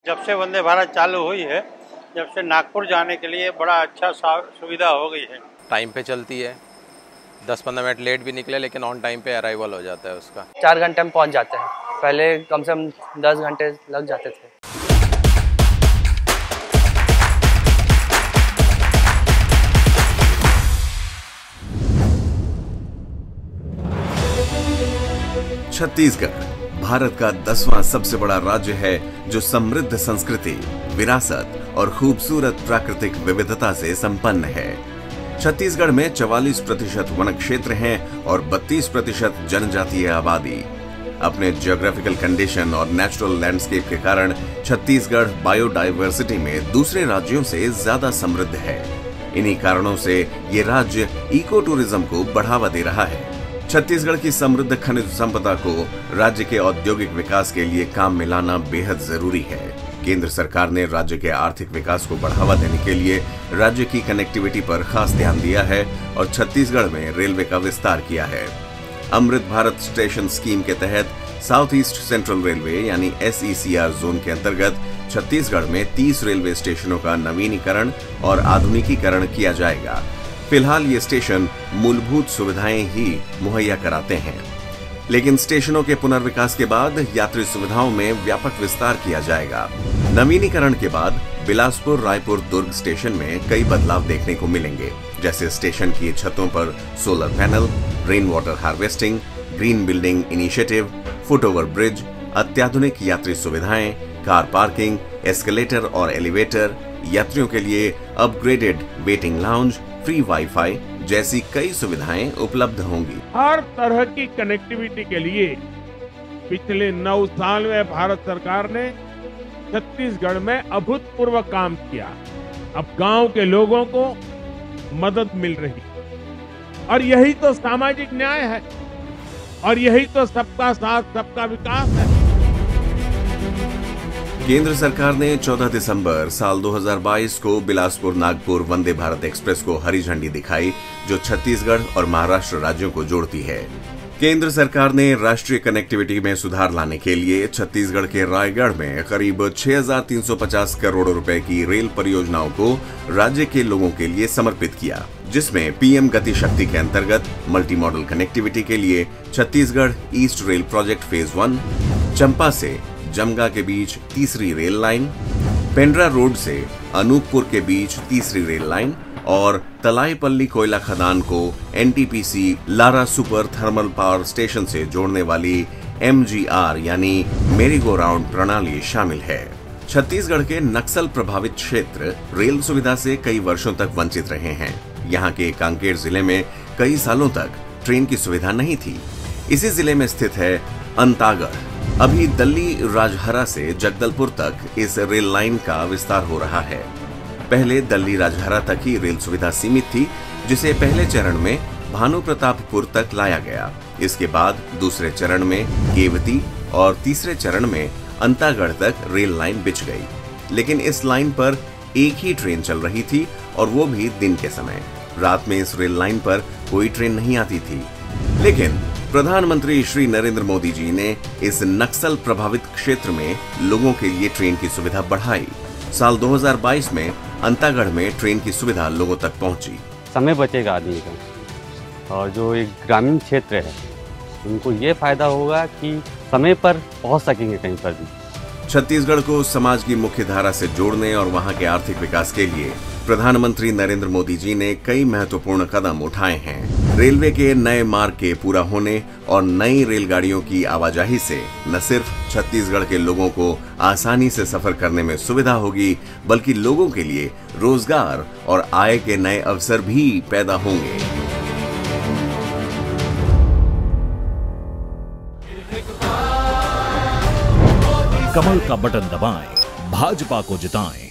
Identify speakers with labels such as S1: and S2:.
S1: जब से वंदे भारत चालू हुई है, जब से नागपुर जाने के लिए बड़ा अच्छा सुविधा हो गई है।
S2: टाइम पे चलती है, 10-15 मिनट लेट भी निकले लेकिन ऑन टाइम पे अराइवल हो जाता है उसका।
S3: 4 घंटे में पहुंच जाते हैं, पहले कम से कम 10 घंटे लग जाते थे।
S4: छत्तीसगढ़ भारत का 10वां सबसे बड़ा राज्य है जो समृद्ध संस्कृति, विरासत और खूबसूरत प्राकृतिक विविधता से संपन्न है। छत्तीसगढ़ में 44% वन क्षेत्र हैं और 32% जनजातीय आबादी। अपने जियोग्राफिकल कंडीशन और नेचुरल लैंडस्केप के कारण छत्तीसगढ़ बायोडायवर्सिटी में दूसरे राज्यों से ज्यादा समृद्ध है। इन्हीं कारणों से ये राज्य इको टूरिज्म को बढ़ावा दे रहा है। छत्तीसगढ़ की समृद्ध खनिज संपदा को राज्य के औद्योगिक विकास के लिए काम में लाना बेहद जरूरी है। केंद्र सरकार ने राज्य के आर्थिक विकास को बढ़ावा देने के लिए राज्य की कनेक्टिविटी पर खास ध्यान दिया है और छत्तीसगढ़ में रेलवे का विस्तार किया है। अमृत भारत स्टेशन स्कीम के तहत साउथ ईस्ट सेंट्रल रेलवे यानी SECR जोन के अंतर्गत छत्तीसगढ़ में 30 रेलवे स्टेशनों का नवीनीकरण और आधुनिकीकरण किया जाएगा। फिलहाल ये स्टेशन मूलभूत सुविधाएं ही मुहैया कराते हैं, लेकिन स्टेशनों के पुनर्विकास के बाद यात्री सुविधाओं में व्यापक विस्तार किया जाएगा। नवीनीकरण के बाद बिलासपुर, रायपुर, दुर्ग स्टेशन में कई बदलाव देखने को मिलेंगे, जैसे स्टेशन की छतों पर solar panel, rain water harvesting, green building initiative, foot over bridge, अत्याधुनिक यात्री सुविधाएं, कार पार्किंग, एस्केलेटर और एलिवेटर, यात्रियों के लिए upgraded waiting lounge, free wifi जैसी कई सुविधाएं उपलब्ध होंगी।
S5: हर तरह की कनेक्टिविटी के लिए पिछले 9 साल में भारत सरकार ने छत्तीसगढ़ में अभूतपूर्व काम किया। अब गांव के लोगों को मदद मिल रही और यही तो सामाजिक न्याय है और यही तो सबका साथ सबका विकास है।
S4: केंद्र सरकार ने 14 दिसंबर साल 2022 को बिलासपुर नागपुर वंदे भारत एक्सप्रेस को हरी झंडी दिखाई, जो छत्तीसगढ़ और महाराष्ट्र राज्यों को जोड़ती है। केंद्र सरकार ने राष्ट्रीय कनेक्टिविटी में सुधार लाने के लिए छत्तीसगढ़ के रायगढ़ में करीब 6,350 करोड़ रुपए की रेल परियोजनाओं को राज्य के लोगों के लिए समर्पित किया, जिसमें PM गति शक्ति के अंतर्गत मल्टी मॉडल कनेक्टिविटी के लिए Chhattisgarh east rail project phase 1, चंपा से जमगा के बीच तीसरी रेल लाइन, पेंड्रा रोड से अनूपपुर के बीच तीसरी रेल लाइन और तलाईपल्ली कोयला खदान को NTPC Lara super thermal power station से जोड़ने वाली MGR यानी मेरी गो राउंड प्रणाली शामिल है। छत्तीसगढ़ के नक्सल प्रभावित क्षेत्र रेल सुविधा से कई वर्षों तक वंचित रहे हैं। यहाँ के कांकेर जिले में कई सालों तक ट्रेन की सुविधा नहीं थी। इसी जिले में स्थित है अंतागढ़। अभी दल्ली राजहरा से जगदलपुर तक इस रेल लाइन का विस्तार हो रहा है। पहले दल्ली राजहरा तक ही रेल सुविधा सीमित थी, जिसे पहले चरण में भानु प्रतापपुर तक लाया गया। इसके बाद दूसरे चरण में केवती और तीसरे चरण में अंतागढ़ तक रेल लाइन बिछ गई। लेकिन इस लाइन पर एक ही ट्रेन चल रही थी और वो भी दिन के समय। रात में इस रेल लाइन पर कोई ट्रेन नहीं आती थी। लेकिन प्रधानमंत्री श्री नरेंद्र मोदी जी ने इस नक्सल प्रभावित क्षेत्र में लोगों के लिए ट्रेन की सुविधा बढ़ाई। साल 2022 में अंतागढ़ में ट्रेन की सुविधा लोगों तक पहुंची।
S6: समय बचेगा आदमी का और जो एक ग्रामीण क्षेत्र है उनको ये फायदा होगा कि समय पर पहुंच सकेंगे कहीं पर भी।
S4: छत्तीसगढ़ को समाज की मुख्य धारा से जोड़ने और वहां के आर्थिक विकास के लिए प्रधानमंत्री नरेंद्र मोदी जी ने कई महत्वपूर्ण कदम उठाए हैं। रेलवे के नए मार्ग के पूरा होने और नई रेलगाड़ियों की आवाजाही से न सिर्फ छत्तीसगढ़ के लोगों को आसानी से सफर करने में सुविधा होगी, बल्कि लोगों के लिए रोजगार और आय के नए अवसर भी पैदा होंगे।
S7: कमल का बटन दबाएं, भाजपा को जिताएं।